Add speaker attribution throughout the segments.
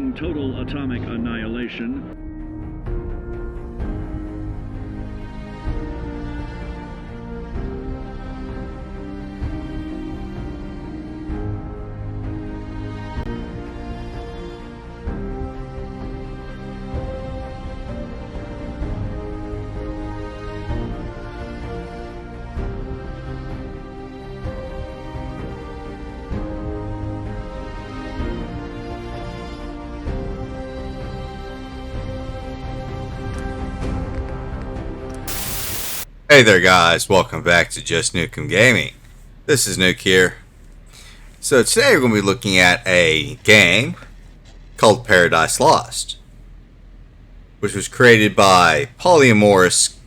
Speaker 1: threatening total atomic annihilation.
Speaker 2: Hey there guys, welcome back to Just Nukem Gaming. This is Nuke here. So today we're going to be looking at a game called Paradise Lost, which was created by PolyAmorous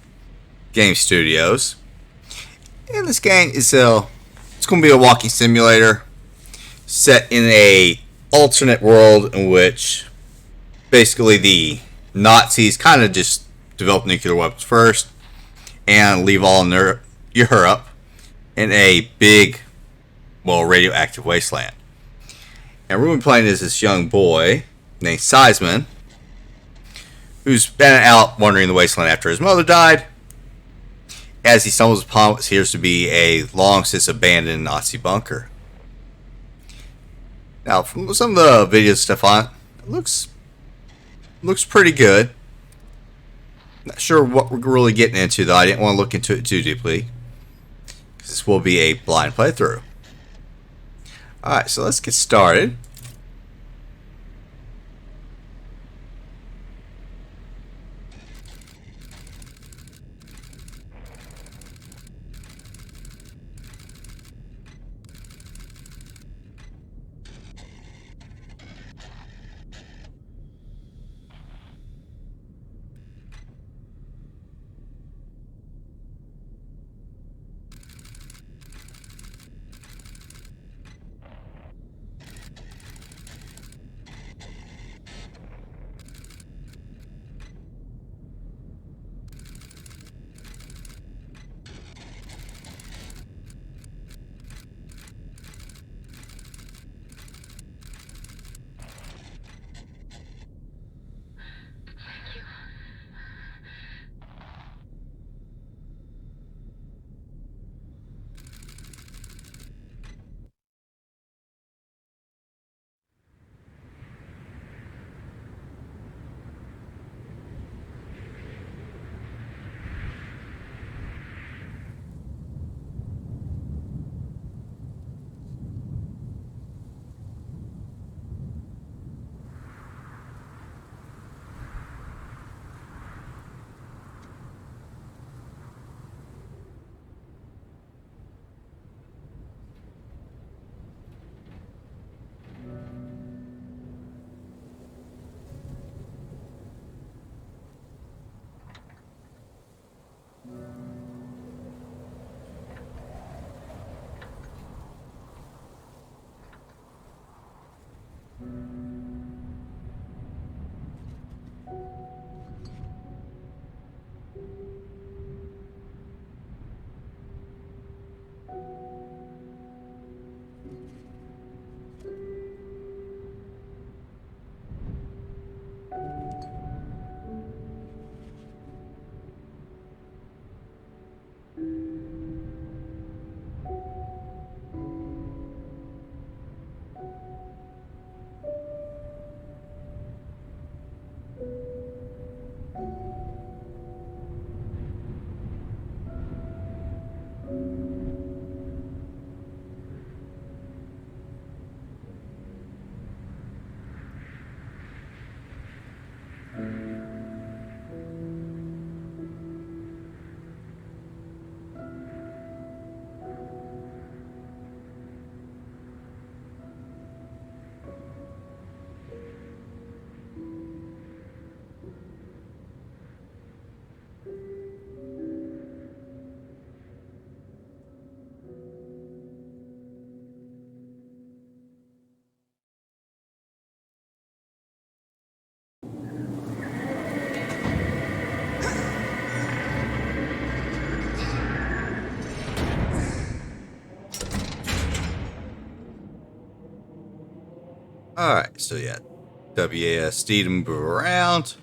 Speaker 2: Game Studios. And this game is it's going to be a walking simulator set in a alternate world in which basically the Nazis kind of just developed nuclear weapons first and leave all Europe in a big, radioactive wasteland. And we're going to be playing as this young boy named Syzmon, who's been out wandering the wasteland after his mother died, as he stumbles upon what appears to be a long since abandoned Nazi bunker. Now, from some of the video stuff on it, looks pretty good. Not sure what we're really getting into, though. I didn't want to look into it too deeply, because this will be a blind playthrough. Alright, so let's get started. Alright, so yeah. WASD to move around.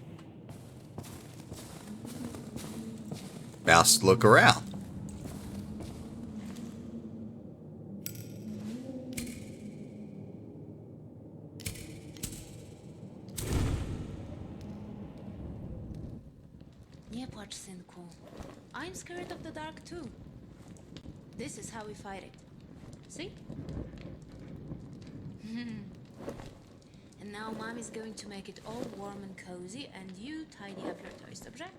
Speaker 2: Mouse to look around.
Speaker 3: I'm scared of the dark too. This is how we fight it. See? And now Mommy's going to make it all warm and cozy, and you tidy up your toy subject.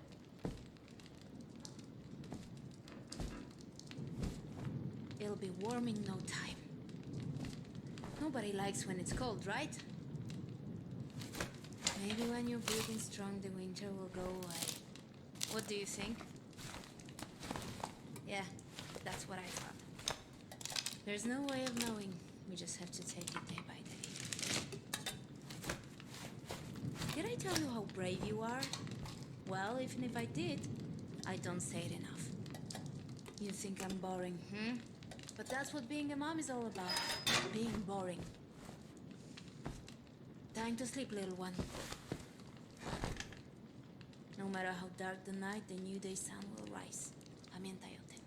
Speaker 3: It'll be warm in no time. Nobody likes when it's cold, right? Maybe when you're breathing strong, the winter will go away. What do you think? Yeah, that's what I thought. There's no way of knowing. We just have to take it day by day. Did I tell you how brave you are? Well, even if I did, I don't say it enough. You think I'm boring, But that's what being a mom is all about. Being boring. Time to sleep, little one. No matter how dark the night, the new day sun will rise. Pamiętaj o tym.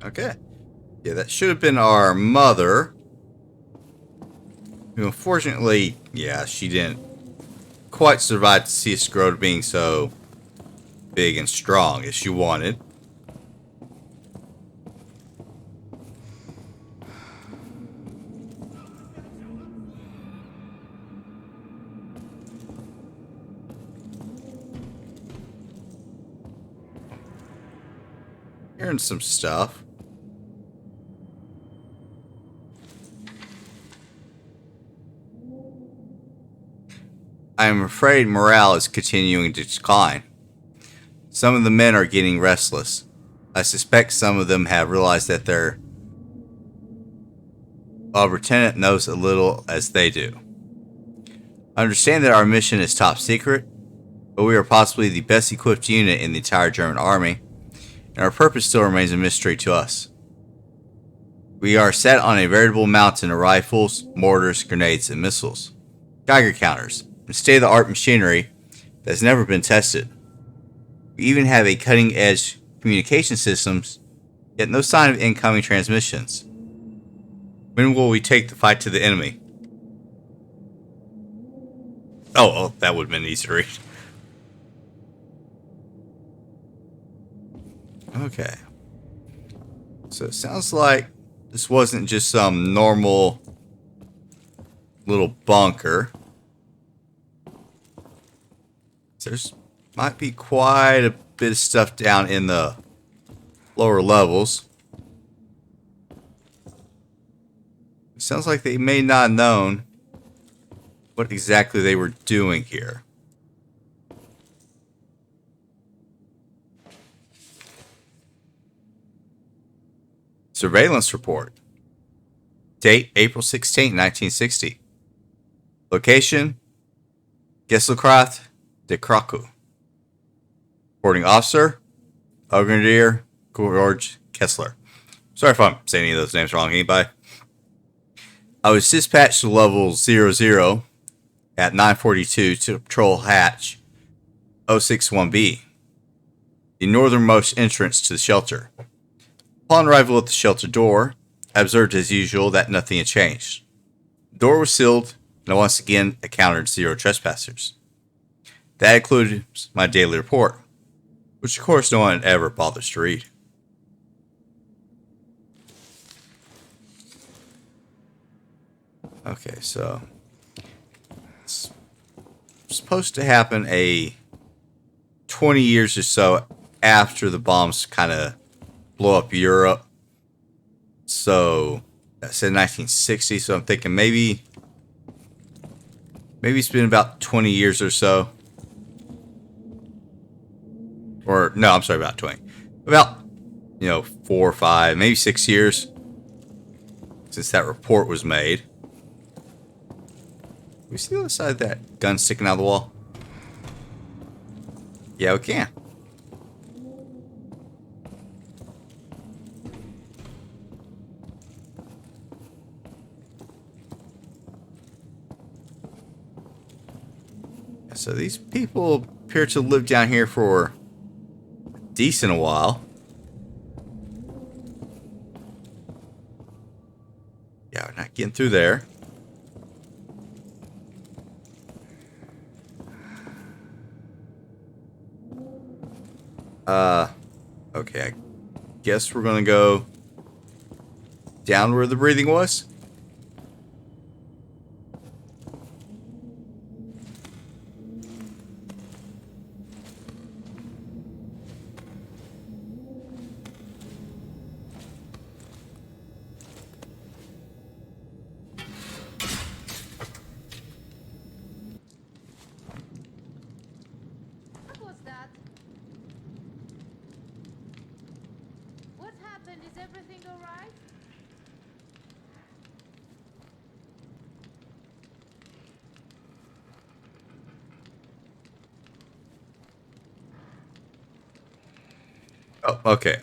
Speaker 2: Okay. Yeah, that should have been our mother. Who unfortunately, yeah, she didn't quite survive to see us grow to being so big and strong as she wanted. Hearing some stuff. I am afraid morale is continuing to decline. Some of the men are getting restless. I suspect some of them have realized that their lieutenant knows as little as they do. I understand that our mission is top secret, but we are possibly the best equipped unit in the entire German army, and our purpose still remains a mystery to us. We are set on a veritable mountain of rifles, mortars, grenades, and missiles, Geiger counters, and state-of-the-art machinery that has never been tested. We even have a cutting-edge communication systems, yet no sign of incoming transmissions. When will we take the fight to the enemy? Oh, that would have been easy to read. Okay. So it sounds like this wasn't just some normal little bunker. There's might be quite a bit of stuff down in the lower levels. It sounds like they may not have known what exactly they were doing here. Surveillance report. Date April 16, 1960. Location Gesselkraft de Krakow. Reporting officer Brigadier George Kessler. Sorry if I'm saying any of those names wrong. Anybody? I was dispatched to level 00 at 9:42 to patrol hatch 061B, the northernmost entrance to the shelter. Upon arrival at the shelter door, I observed as usual that nothing had changed. The door was sealed, and I once again encountered 0 trespassers. That included my daily report, which of course no one ever bothers to read. Okay, so it's supposed to happen 20 years or so after the bombs kind of blow up Europe. So I said 1960, so I'm thinking maybe it's been about 20 years or so. Or no, I'm sorry, about 20. About 4 or 5, maybe 6 years since that report was made. We see the other side of that gun sticking out of the wall? Yeah, we can. So these people appear to live down here for a decent while. Yeah, we're not getting through there. Okay, I guess we're gonna go down where the breathing was.
Speaker 3: What was that? What happened? Is everything all right?
Speaker 2: Oh, okay,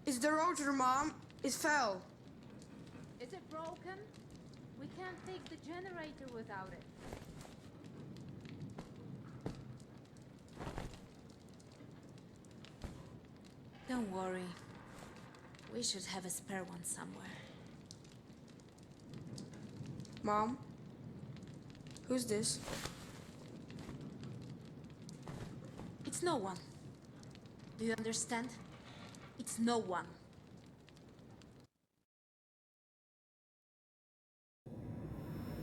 Speaker 4: It's the rotor, Mom. It fell.
Speaker 3: Is it broken? We can't take the generator without it. Don't worry. We should have a spare one somewhere.
Speaker 4: Mom? Who's this?
Speaker 3: It's no one. Do you understand? It's no one.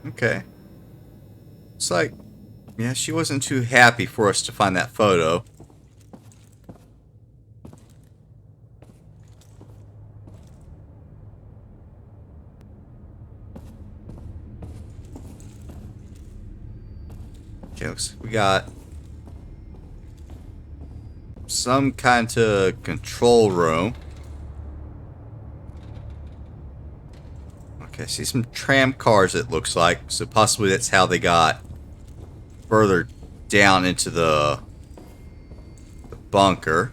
Speaker 2: okay. It's like, yeah, she wasn't too happy for us to find that photo. Okay, looks, we got some kind of control room. Okay, I see some tram cars, it looks like. So possibly that's how they got further down into the bunker.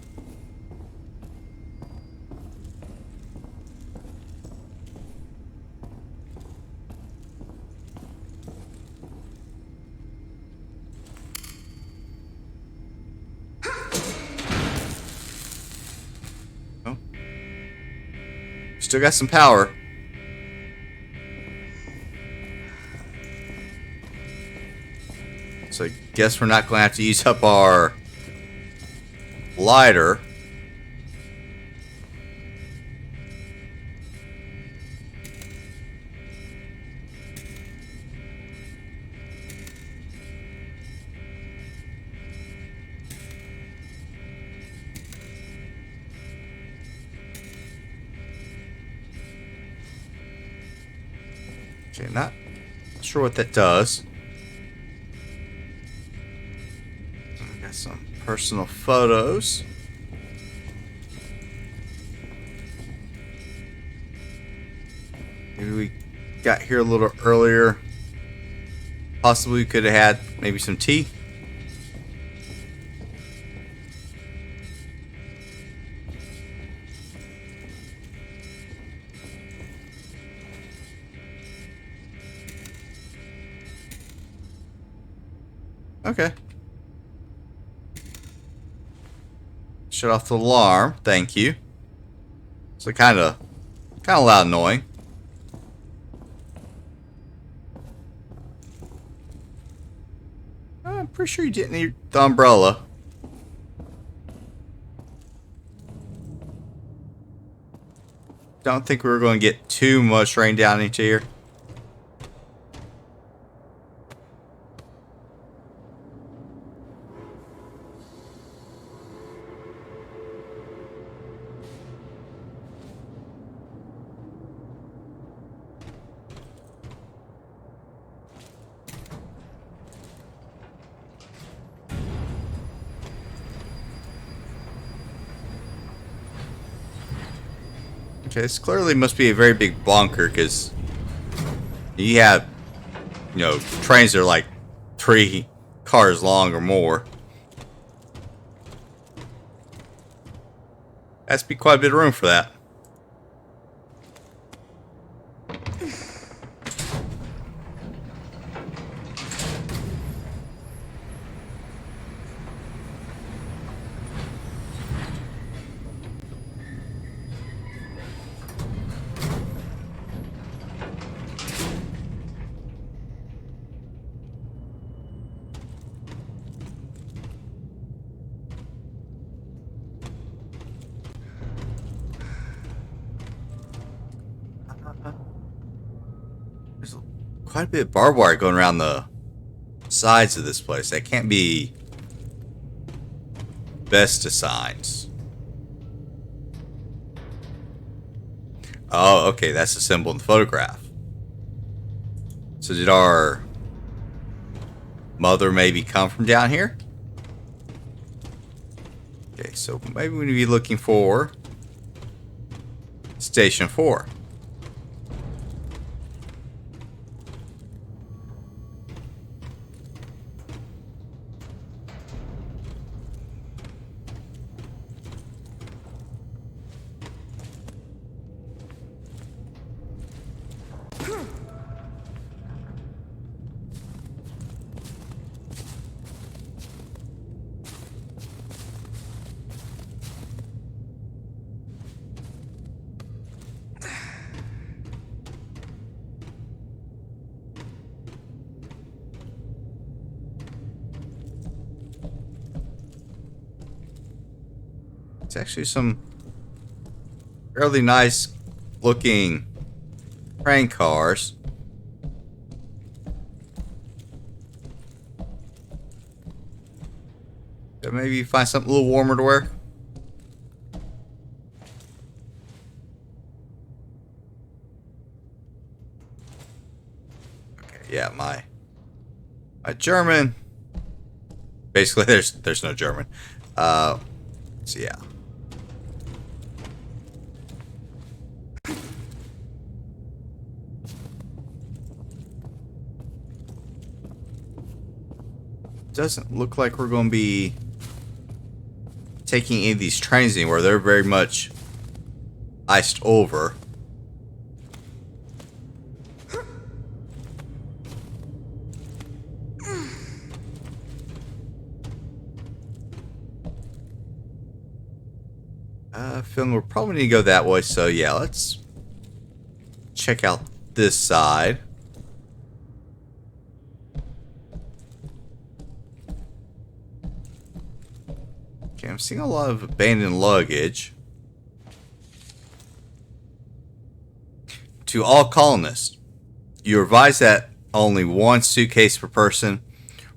Speaker 2: Oh. Still got some power. So I guess we're not going to have to use up our lighter. Okay, not sure what that does. Got some personal photos. Maybe we got here a little earlier. Possibly we could have had maybe some tea. Okay. Shut off the alarm. Thank you. So kind of loud, annoying. I'm pretty sure you didn't need the umbrella. Don't think we were going to get too much rain down into here. Okay, this clearly must be a very big bunker, because you have, trains that are like 3 cars long or more. Has to be quite a bit of room for that. There's quite a bit of barbed wire going around the sides of this place. That can't be best of signs. Oh, okay, that's the symbol in the photograph. So did our mother maybe come from down here? Okay, so maybe we need to be looking for Station 4. It's actually some fairly nice looking train cars. Maybe find something a little warmer to wear. Okay, yeah, my German. Basically, there's no German. So yeah. Doesn't look like we're going to be taking any of these trains anywhere. They're very much iced over. Feeling we'll probably need to go that way, so yeah, let's check out this side. Okay, I'm seeing a lot of abandoned luggage. To all colonists, you are advised that only 1 suitcase per person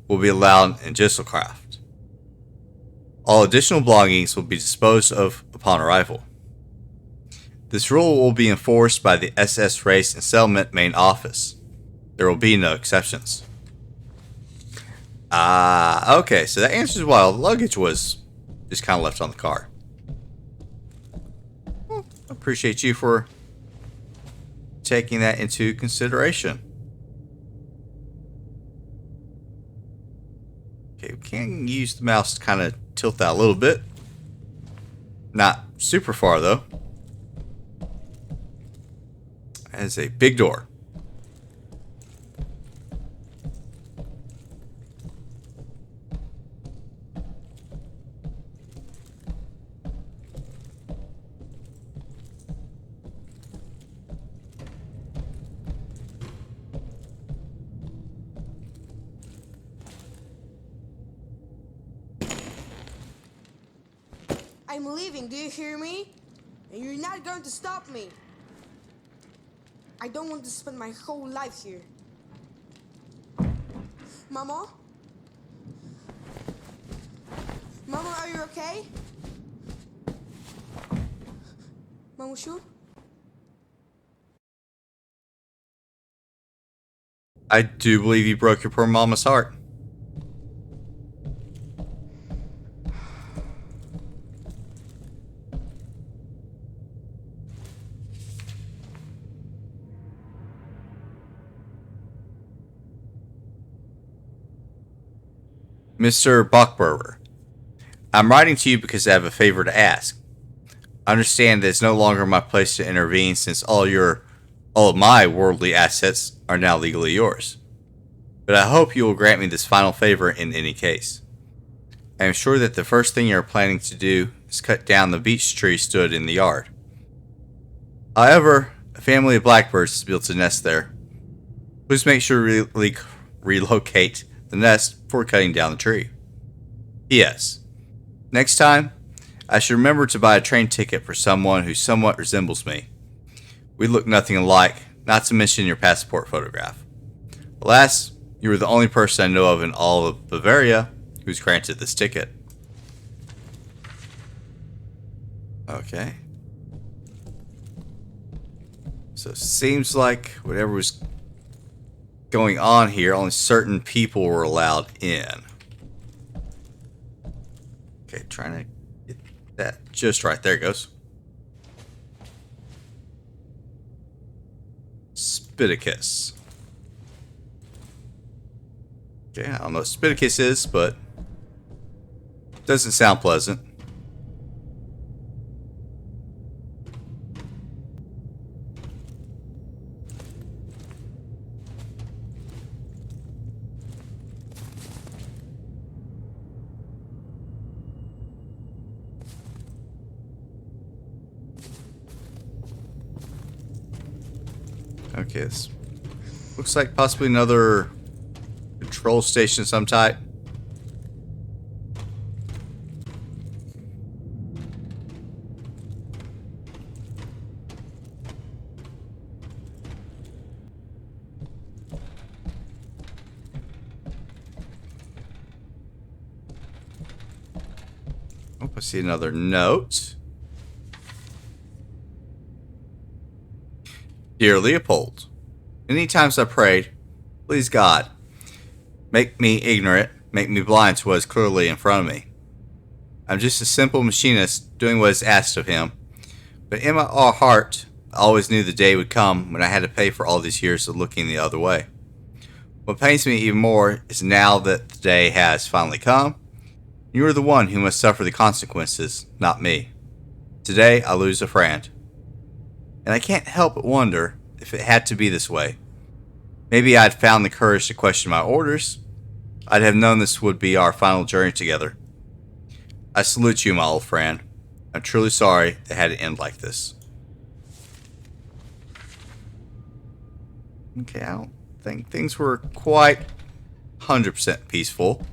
Speaker 2: will be allowed in Gisselcraft. All additional belongings will be disposed of upon arrival. This rule will be enforced by the SS Race and Settlement Main Office. There will be no exceptions. Okay, so that answers why all the luggage was just kind of left on the car. Well, appreciate you for taking that into consideration. Okay, we can use the mouse to kind of tilt that a little bit. Not super far though. That is a big door.
Speaker 4: I'm leaving, do you hear me? And you're not going to stop me. I don't want to spend my whole life here. Mama? Mama, are you okay? Mamushu?
Speaker 2: I do believe you broke your poor mama's heart. Mr. Bachberger, I'm writing to you because I have a favor to ask. I understand that it's no longer my place to intervene since all of my worldly assets are now legally yours. But I hope you will grant me this final favor in any case. I am sure that the first thing you are planning to do is cut down the beech tree stood in the yard. However, a family of blackbirds has built a nest there. Please make sure to relocate the nest before cutting down the tree. P.S. Next time, I should remember to buy a train ticket for someone who somewhat resembles me. We look nothing alike, not to mention your passport photograph. Alas, you were the only person I know of in all of Bavaria who's granted this ticket. Okay. So it seems like whatever was going on here, only certain people were allowed in. Okay, trying to get that just right. There it goes. Spiticus. Okay, I don't know what Spiticus is, but it doesn't sound pleasant. Okay, this looks like possibly another control station of some type. Oh, I see another note. Dear Leopold, many times I prayed, please God, make me ignorant, make me blind to what is clearly in front of me. I'm just a simple machinist doing what is asked of him, but in my heart, I always knew the day would come when I had to pay for all these years of looking the other way. What pains me even more is now that the day has finally come, you are the one who must suffer the consequences, not me. Today, I lose a friend. And I can't help but wonder if it had to be this way. Maybe I'd found the courage to question my orders. I'd have known this would be our final journey together. I salute you, my old friend. I'm truly sorry it had to end like this. Okay, I don't think things were quite 100% peaceful.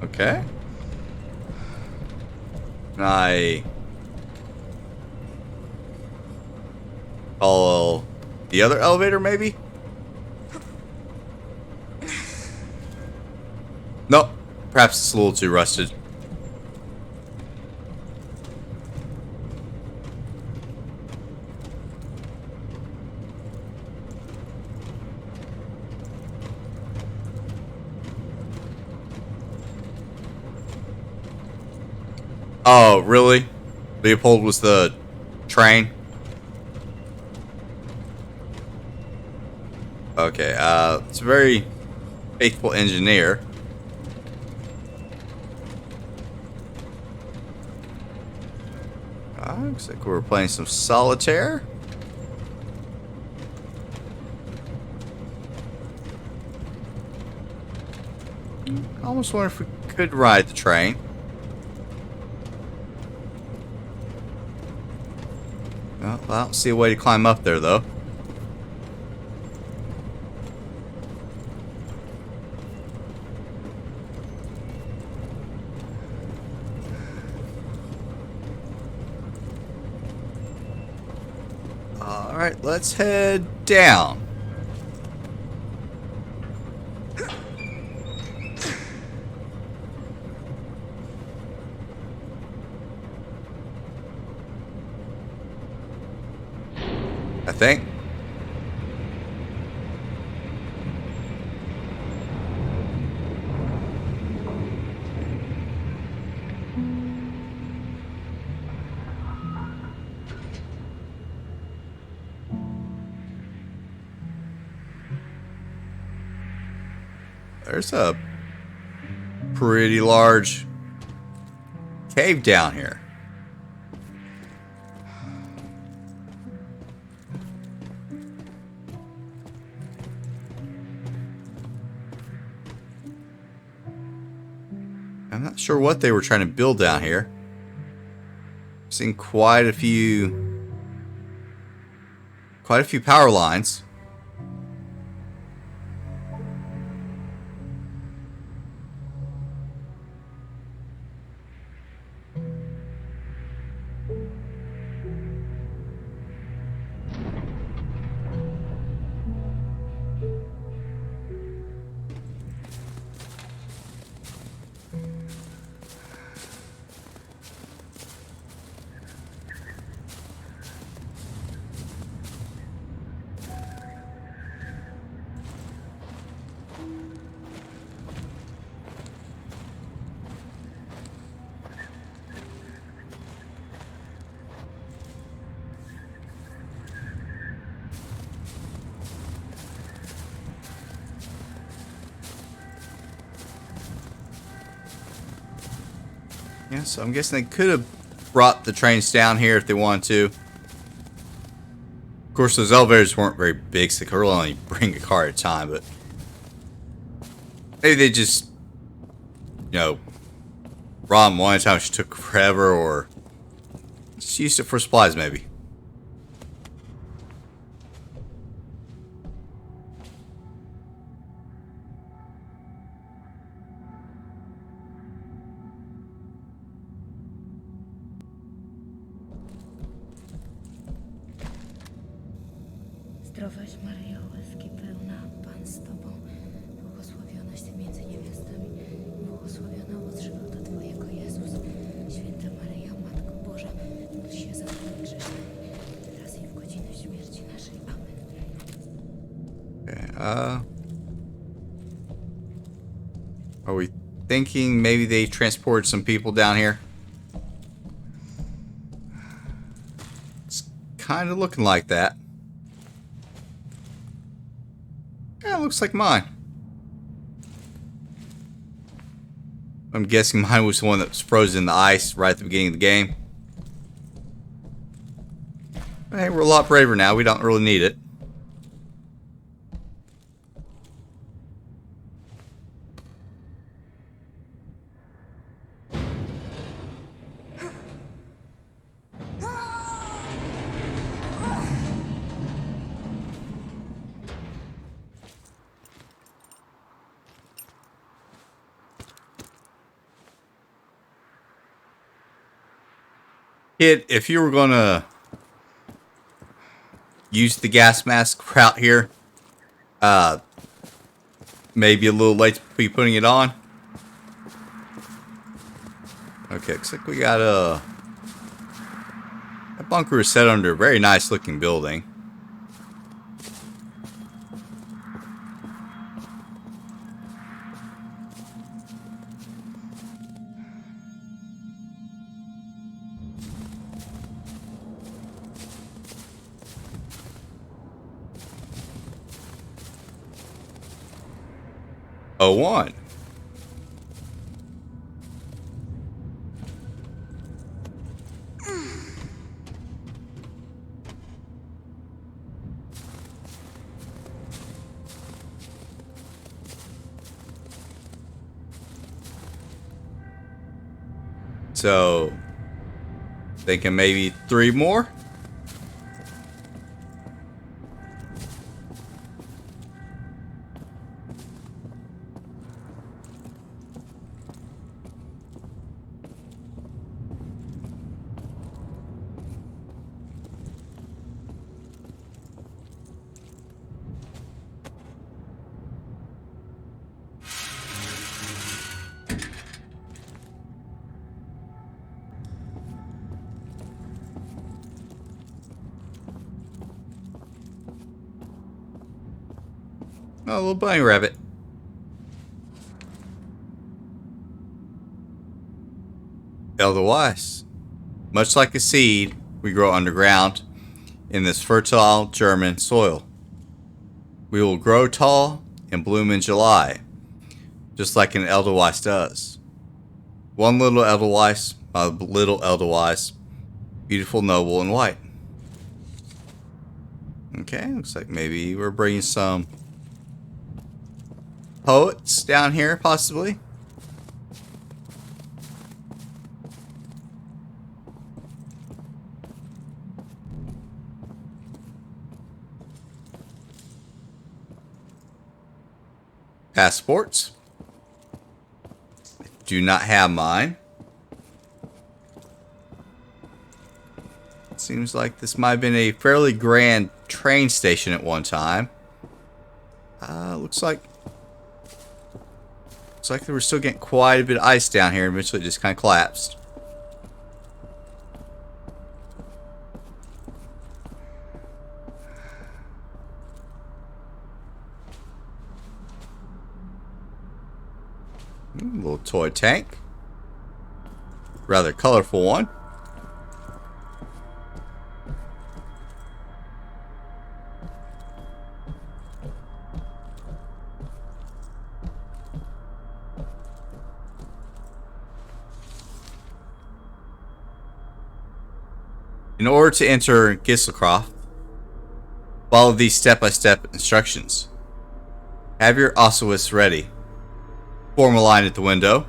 Speaker 2: Okay. Can I follow the other elevator, maybe? Nope. Perhaps it's a little too rusted. Oh, really? Leopold was the train? Okay, it's a very faithful engineer. Looks like we're playing some solitaire. I almost wonder if we could ride the train. Well, I don't see a way to climb up there, though. Alright, let's head down. I think. there's a pretty large cave down here. I'm not sure what they were trying to build down here. I've seen quite a few power lines. Yeah, so I'm guessing they could have brought the trains down here if they wanted to. Of course, those elevators weren't very big, so they could really only bring a car at a time, but maybe they just, you know, brought them one at a time, which took forever, or just used it for supplies, maybe.
Speaker 3: Zdrowaś Maryjo, łaski pełna, Pan z Tobą, błogosławionaś Ty między niewiastami, błogosławiona owoc żywota Twojego, Jezus. Święta Maryjo, Matko Boża, módl się za nami grzesznymi, teraz i w godzinę śmierci naszej. Amen.
Speaker 2: Okay, are we thinking maybe they transported some people down here? It's kind of looking like that. Yeah, looks like mine. I'm guessing mine was the one that was frozen in the ice right at the beginning of the game. Hey, we're a lot braver now. We don't really need it. Kid, if you were gonna use the gas mask route here, maybe a little late to be putting it on. Okay, looks like we got that bunker is set under a very nice looking building. One. So, thinking maybe 3 more? Oh, a little bunny rabbit. Otherwise, much like a seed, we grow underground in this fertile German soil. We will grow tall and bloom in July. just like an Edelweiss does. One little Edelweiss, a little Edelweiss, beautiful, noble, and white. Okay, looks like maybe we're bringing some poets down here, possibly. Passports. Do not have mine. Seems like this might have been a fairly grand train station at one time. Looks like they were still getting quite a bit of ice down here, and eventually it just kind of collapsed. Little toy tank. Rather colorful one. In order to enter Gisselcroft, follow these step-by-step instructions. Have your ossuous ready. Form a line at the window.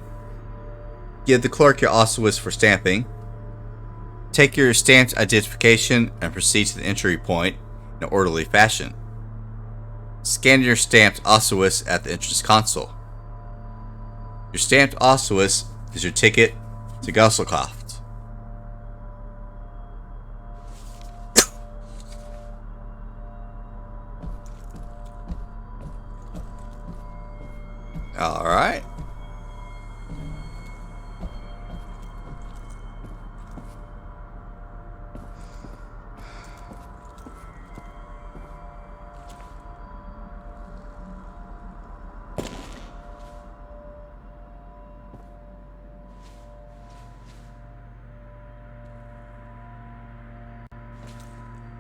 Speaker 2: Give the clerk your ossuous for stamping. Take your stamped identification and proceed to the entry point in an orderly fashion. Scan your stamped ossuous at the entrance console. Your stamped ossuous is your ticket to Gisselcroft. All right.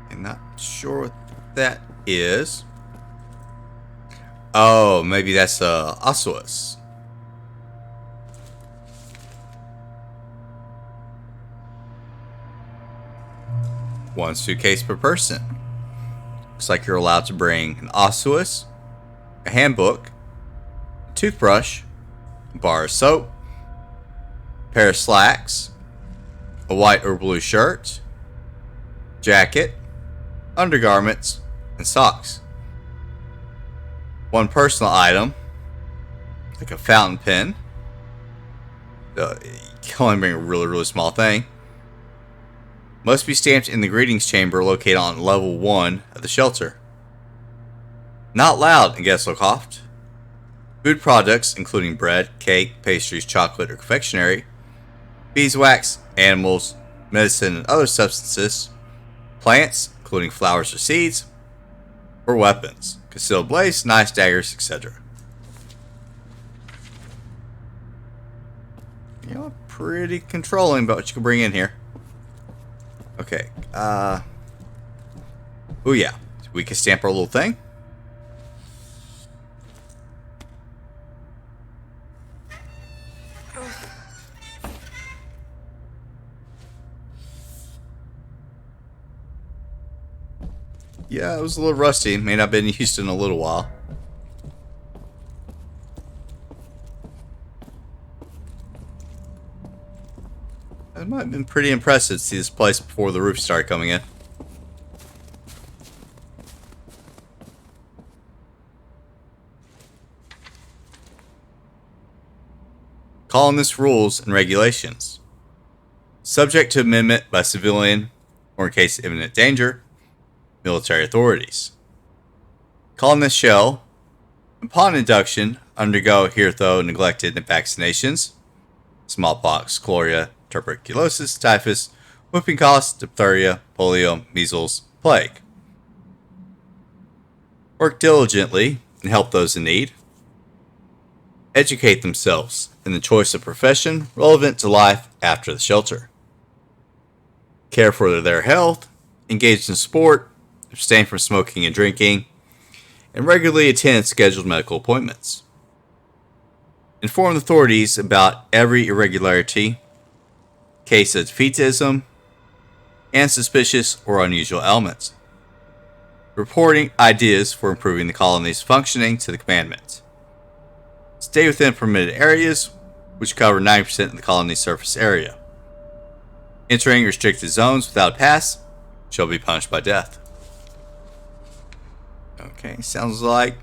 Speaker 2: I'm not sure what that is. Oh, maybe that's ossuous. One suitcase per person. Looks like you're allowed to bring an ossuous, a handbook, a toothbrush, a bar of soap, a pair of slacks, a white or blue shirt, jacket, undergarments, and socks. One personal item, like a fountain pen. You can only bring a really small thing. Must be stamped in the greetings chamber located on level 1 of the shelter. Not allowed in Gisselcroft. Food products, including bread, cake, pastries, chocolate, or confectionery. Beeswax, animals, medicine, and other substances. Plants, including flowers or seeds. Or weapons. Concealed blades, knives, daggers, etc. You know, pretty controlling about what you can bring in here. Okay. Oh yeah. We can stamp our little thing. Yeah, it was a little rusty. May not have been used in a little while. It might have been pretty impressive to see this place before the roof started coming in. Colonist rules and regulations. Subject to amendment by civilian or in case of imminent danger, military authorities. Colonists shall, upon induction, undergo heretho neglected vaccinations, smallpox, chloria, tuberculosis, typhus, whooping cough, diphtheria, polio, measles, plague. Work diligently and help those in need. Educate themselves in the choice of profession relevant to life after the shelter. Care for their health, engage in sport, abstain from smoking and drinking, and regularly attend scheduled medical appointments. Inform authorities about every irregularity, case of defeatism, and suspicious or unusual elements. Reporting ideas for improving the colony's functioning to the commandment. Stay within permitted areas, which cover 90% of the colony's surface area. Entering restricted zones without a pass shall be punished by death. Okay, sounds like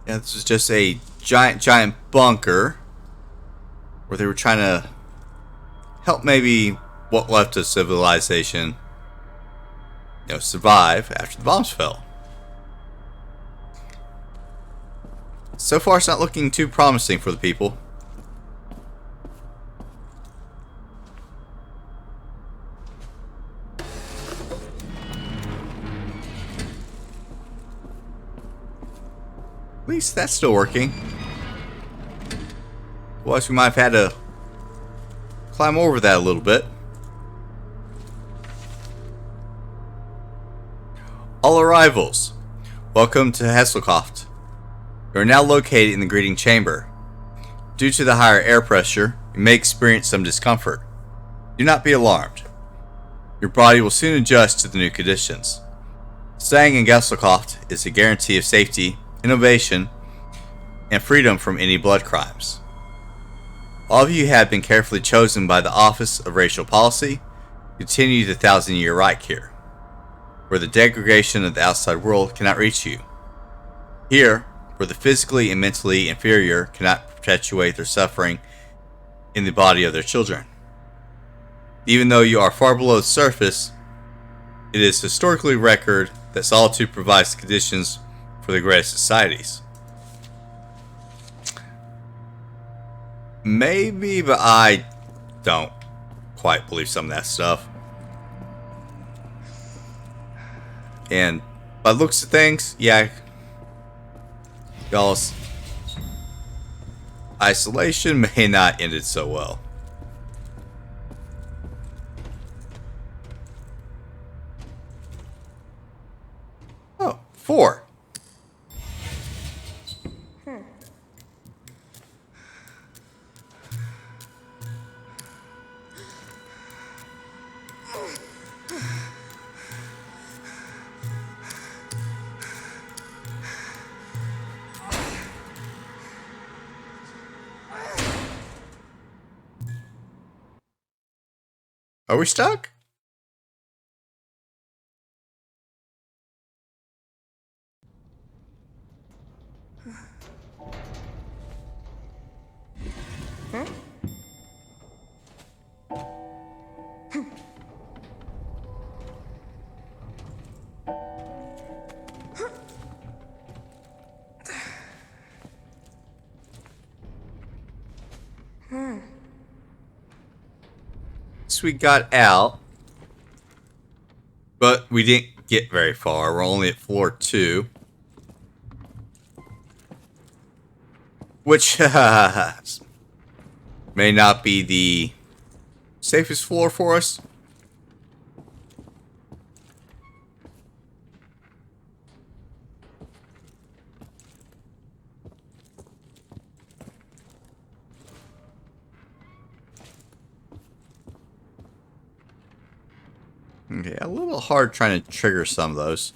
Speaker 2: this was just a giant bunker where they were trying to help maybe what left of civilization, survive after the bombs fell. So far, it's not looking too promising for the people. At least that's still working. Otherwise, we might have had to climb over that a little bit. All arrivals, welcome to Hasselkoft. You are now located in the greeting chamber. Due to the higher air pressure, you may experience some discomfort. Do not be alarmed. Your body will soon adjust to the new conditions. Staying in Hasselkoft is a guarantee of safety, innovation, and freedom from any blood crimes. All of you have been carefully chosen by the Office of Racial Policy to continue the 1,000-year Reich here, where the degradation of the outside world cannot reach you. Here, where the physically and mentally inferior cannot perpetuate their suffering in the body of their children. Even though you are far below the surface, it is historically record that solitude provides the conditions for the greatest societies. Maybe, but I don't quite believe some of that stuff. And by the looks of things, yeah, y'all's isolation may not ended so well. Oh, 4. Are we stuck? We got out, but we didn't get very far. We're only at floor 2, which may not be the safest floor for us. Okay, a little hard trying to trigger some of those.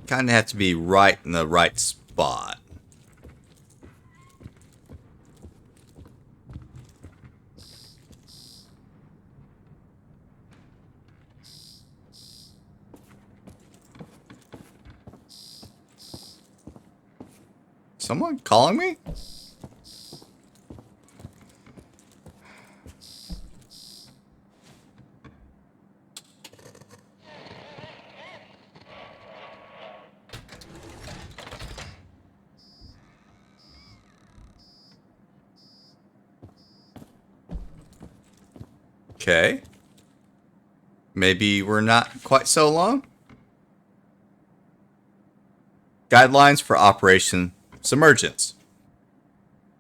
Speaker 2: Kind of have to be right in the right spot. Someone calling me? Okay. Maybe we're not quite so alone. Guidelines for Operation Submergence.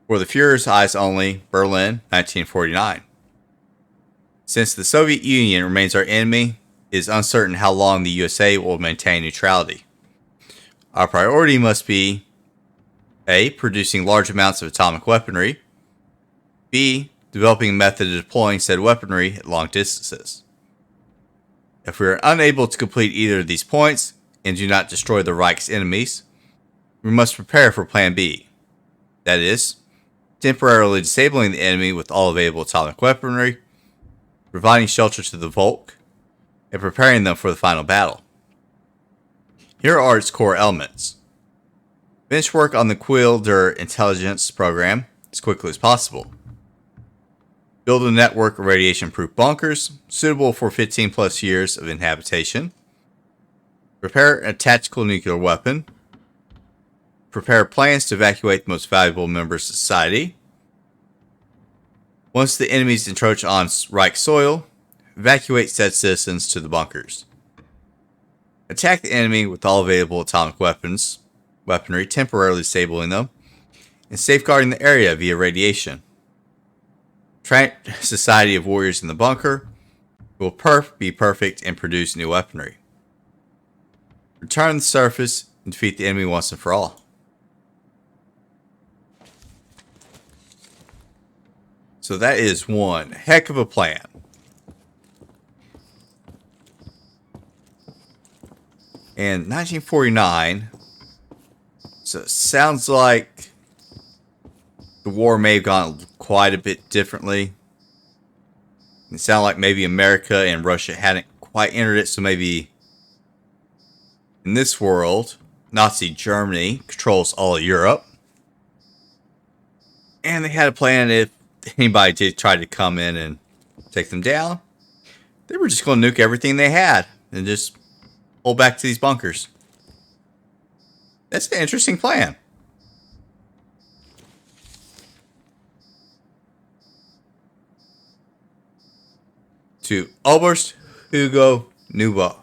Speaker 2: For the Führer's eyes only, Berlin, 1949. Since the Soviet Union remains our enemy, it is uncertain how long the USA will maintain neutrality. Our priority must be A. Producing large amounts of atomic weaponry. B. Developing a method of deploying said weaponry at long distances. If we are unable to complete either of these points and do not destroy the Reich's enemies, we must prepare for Plan B. That is, temporarily disabling the enemy with all available atomic weaponry, providing shelter to the Volk, and preparing them for the final battle. Here are its core elements. Finish work on the Quilder intelligence program as quickly as possible. Build a network of radiation-proof bunkers suitable for 15 plus years of inhabitation. Prepare a tactical nuclear weapon. Prepare plans to evacuate the most valuable members of society. Once the enemies encroach on Reich soil, evacuate said citizens to the bunkers. Attack the enemy with all available atomic weaponry, temporarily disabling them, and safeguarding the area via radiation. Train a society of warriors in the bunker who will be perfect and produce new weaponry. Return to the surface and defeat the enemy once and for all. So that is one heck of a plan. And 1949, so it sounds like the war may have gone quite a bit differently. It sounded like maybe America and Russia hadn't quite entered it, so maybe in this world, Nazi Germany controls all of Europe. And they had a plan if anybody did try to come in and take them down, they were just going to nuke everything they had and just hold back to these bunkers. That's an interesting plan. To Oberst Hugo Neubauer,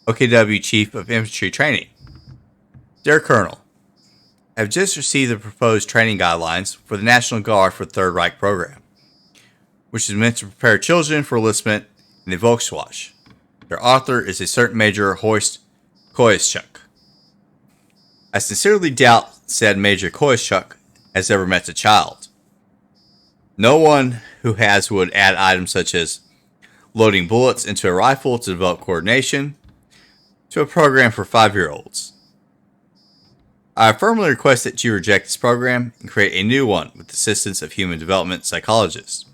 Speaker 2: OKW Chief of Infantry Training. Dear Colonel, I have just received the proposed training guidelines for the National Guard for the Third Reich program, which is meant to prepare children for enlistment in the Volkswahl. Their author is a certain Major Horst Koischuk. I sincerely doubt said Major Koischuk has ever met a child. No one who has would add items such as loading bullets into a rifle to develop coordination to a program for 5-year-olds. I firmly request that you reject this program and create a new one with the assistance of human development psychologists.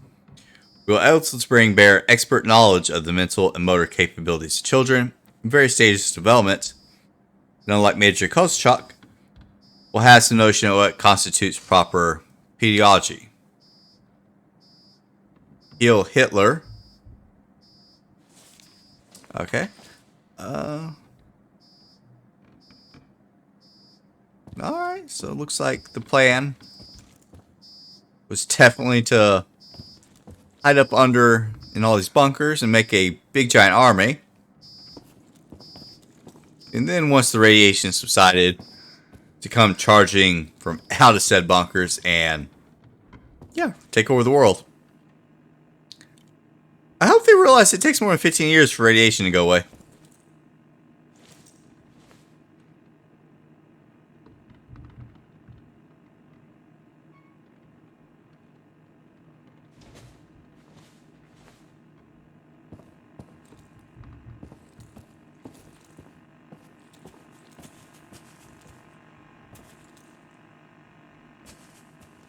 Speaker 2: We will also bring bear expert knowledge of the mental and motor capabilities of children in various stages of development, and unlike Major Koschuk, will have some notion of what constitutes proper pedagogy. Heil Hitler. Okay. Alright, so it looks like the plan was definitely to hide up under in all these bunkers and make a big giant army. And then once the radiation subsided, to come charging from out of said bunkers and, yeah, take over the world. I hope they realize it takes more than 15 years for radiation to go away.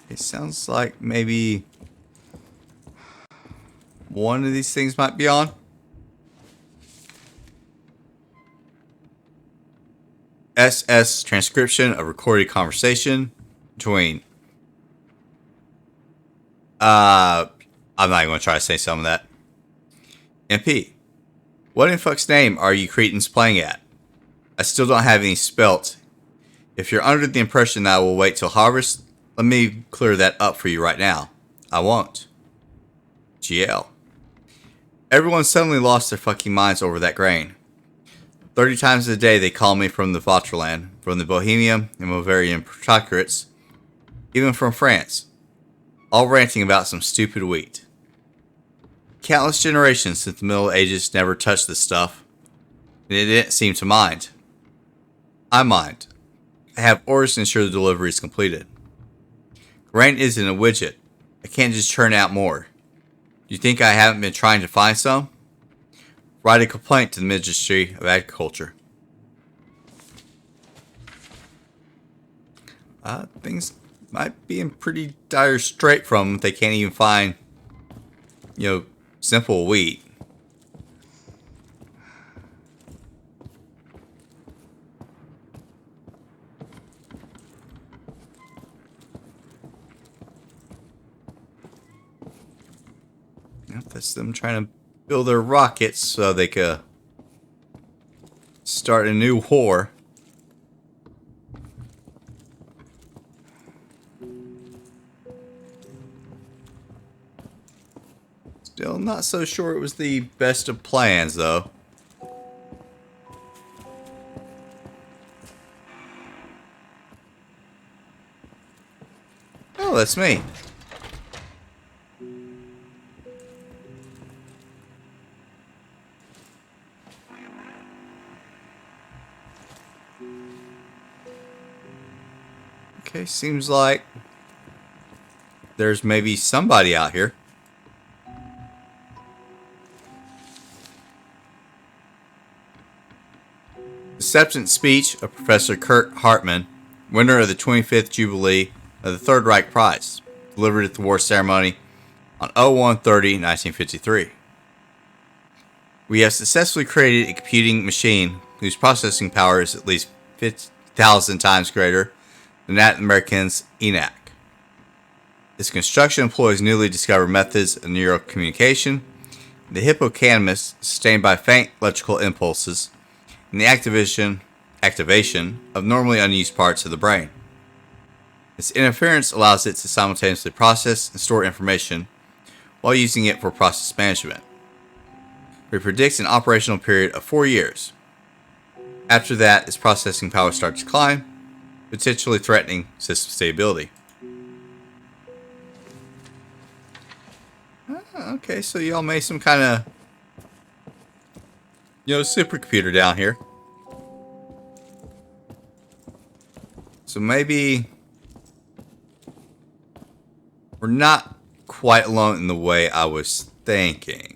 Speaker 2: It sounds like maybe one of these things might be on. SS transcription of recorded conversation between I'm not even going to try to say some of that. MP, what in fuck's name are you cretins playing at? I still don't have any spelt. If you're under the impression that I will wait till harvest, let me clear that up for you right now. I won't. GL. Everyone suddenly lost their fucking minds over that grain. 30 times a day they call me from the Vaterland, from the Bohemian and Bavarian protectorates, even from France, all ranting about some stupid wheat. Countless generations since the Middle Ages never touched this stuff, and it didn't seem to mind. I mind. I have orders to ensure the delivery is completed. Grain isn't a widget. I can't just churn out more. Do you think I haven't been trying to find some? Write a complaint to the Ministry of Agriculture. Things might be in pretty dire strait from them if they can't even find, simple wheat. That's them trying to build their rockets so they could start a new war. Still not so sure it was the best of plans, though. Oh, that's me. Okay, seems like there's maybe somebody out here. Acceptance speech of Professor Kurt Hartman, winner of the 25th Jubilee of the Third Reich Prize, delivered at the war ceremony on 01/30/1953. We have successfully created a computing machine whose processing power is at least 50,000 times greater than that of the Americans' ENAC. Its construction employs newly discovered methods of neural communication, the hippocampus sustained by faint electrical impulses, and the activation of normally unused parts of the brain. Its interference allows it to simultaneously process and store information while using it for process management. It predicts an operational period of 4 years. After that, its processing power starts to climb, potentially threatening system stability. Okay, so y'all made some kind of supercomputer down here. So maybe we're not quite alone in the way I was thinking.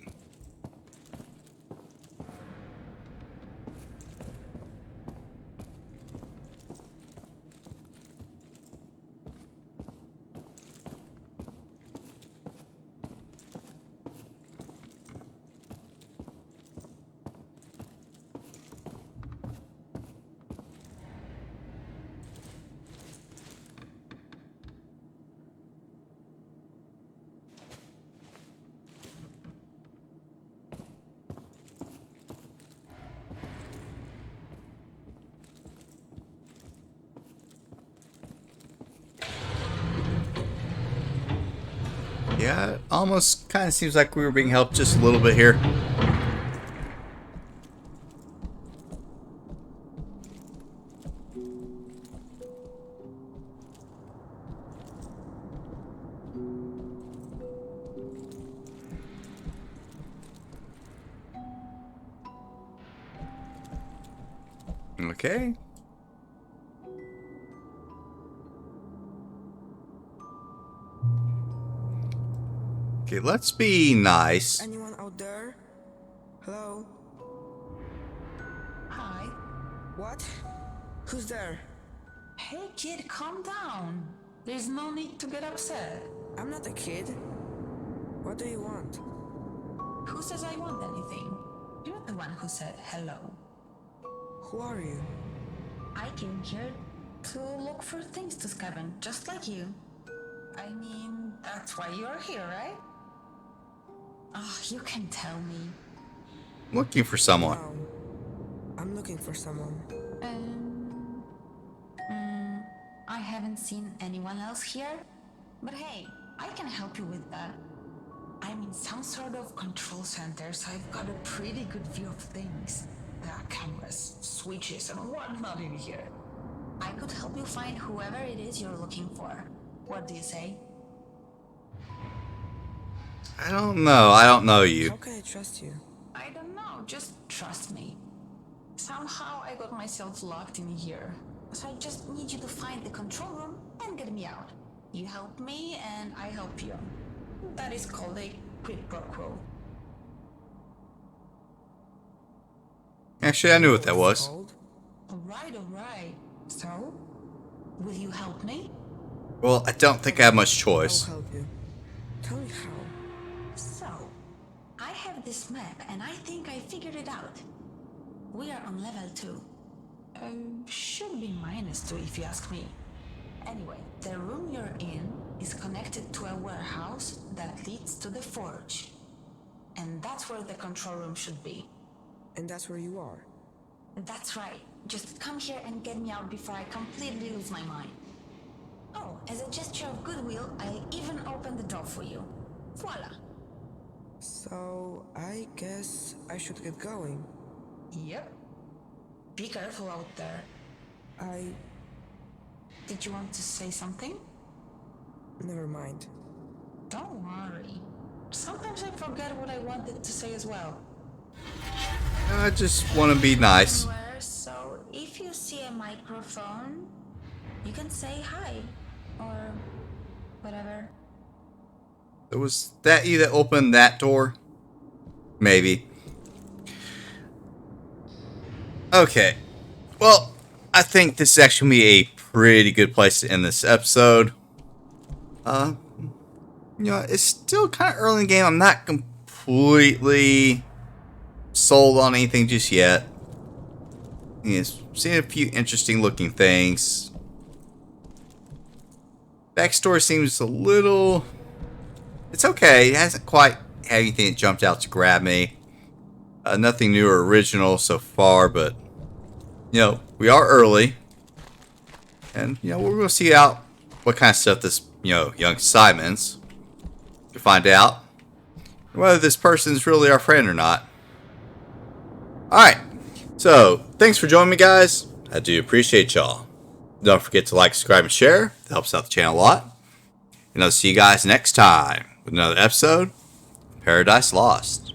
Speaker 2: Yeah, it almost kind of seems like we were being helped just a little bit here. Okay. Okay, let's be nice.
Speaker 4: Anyone out there? Hello?
Speaker 5: Hi.
Speaker 4: What? Who's there?
Speaker 5: Hey kid, calm down. There's no need to get upset.
Speaker 4: I'm not a kid. What do you want?
Speaker 5: Who says I want anything? You're the one who said hello.
Speaker 4: Who are you?
Speaker 5: I came here to look for things to scavenge, just like you. I mean, that's why you're here, right? Oh, you can tell me.
Speaker 2: Looking for someone.
Speaker 4: No. I'm looking for someone.
Speaker 5: I haven't seen anyone else here. But hey, I can help you with that. I'm in some sort of control center, so I've got a pretty good view of things. There are cameras, switches, and whatnot in here. I could help you find whoever it is you're looking for. What do you say?
Speaker 2: I don't know. I don't know you.
Speaker 4: How can I trust you?
Speaker 5: I don't know, just trust me. Somehow I got myself locked in here. So I just need you to find the control room and get me out. You help me and I help you. That is called a quid pro quo.
Speaker 2: Actually, I knew what that was.
Speaker 5: Alright. So, will you help me?
Speaker 2: Well, I don't think I have much choice.
Speaker 4: I'll help you. Tell me how.
Speaker 5: So, I have this map and I think I figured it out. We are on level 2. Should be -2 if you ask me. Anyway, the room you're in is connected to a warehouse that leads to the forge. And that's where the control room should be.
Speaker 4: And that's where you are.
Speaker 5: That's right. Just come here and get me out before I completely lose my mind. Oh, as a gesture of goodwill, I'll even open the door for you. Voila.
Speaker 4: So, I guess I should get going.
Speaker 5: Yep. Be careful out there. Did you want to say something?
Speaker 4: Never mind.
Speaker 5: Don't worry. Sometimes I forget what I wanted to say as well.
Speaker 2: I just want to be nice.
Speaker 5: So if you see a microphone, you can say hi or whatever.
Speaker 2: Was that you that opened that door? Maybe. Okay. Well, I think this is actually going to be a pretty good place to end this episode. It's still kind of early in the game. I'm not completely sold on anything just yet. Seen a few interesting looking things. Backstory seems a little... It's okay. It hasn't quite had anything that jumped out to grab me. Nothing new or original so far, but we are early. And we're going to see out what kind of stuff this young Syzmon's to find out whether this person's really our friend or not. Alright, so thanks for joining me, guys. I do appreciate y'all. Don't forget to like, subscribe, and share. It helps out the channel a lot. And I'll see you guys next time with another episode of Paradise Lost.